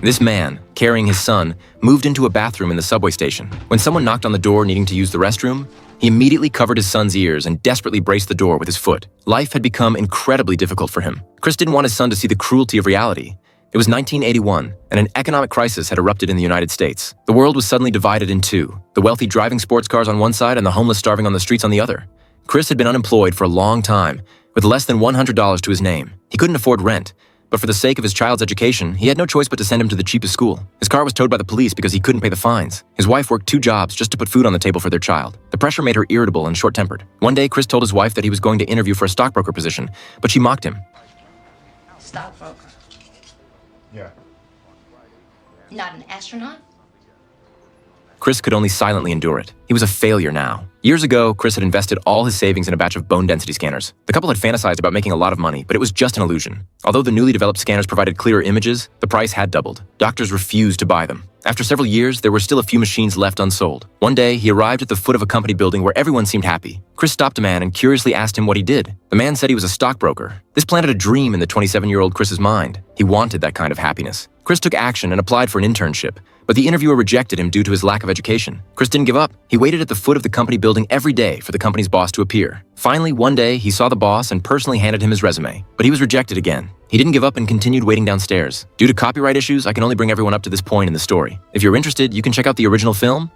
This man, carrying his son, moved into a bathroom in the subway station. When someone knocked on the door needing to use the restroom, he immediately covered his son's ears and desperately braced the door with his foot. Life had become incredibly difficult for him. Chris didn't want his son to see the cruelty of reality. It was 1981, and an economic crisis had erupted in the United States. The world was suddenly divided in two, the wealthy driving sports cars on one side and the homeless starving on the streets on the other. Chris had been unemployed for a long time, with less than $100 to his name. He couldn't afford rent, but for the sake of his child's education, he had no choice but to send him to the cheapest school. His car was towed by the police because he couldn't pay the fines. His wife worked 2 jobs just to put food on the table for their child. The pressure made her irritable and short-tempered. One day, Chris told his wife that he was going to interview for a stockbroker position, but she mocked him. Stockbroker. Yeah. Not an astronaut? Chris could only silently endure it. He was a failure now. Years ago, Chris had invested all his savings in a batch of bone density scanners. The couple had fantasized about making a lot of money, but it was just an illusion. Although the newly developed scanners provided clearer images, the price had doubled. Doctors refused to buy them. After several years, there were still a few machines left unsold. One day, he arrived at the foot of a company building where everyone seemed happy. Chris stopped a man and curiously asked him what he did. The man said he was a stockbroker. This planted a dream in the 27-year-old Chris's mind. He wanted that kind of happiness. Chris took action and applied for an internship, but the interviewer rejected him due to his lack of education. Chris didn't give up. He waited at the foot of the company building every day for the company's boss to appear. Finally, one day, he saw the boss and personally handed him his resume, but he was rejected again. He didn't give up and continued waiting downstairs. Due to copyright issues, I can only bring everyone up to this point in the story. If you're interested, you can check out the original film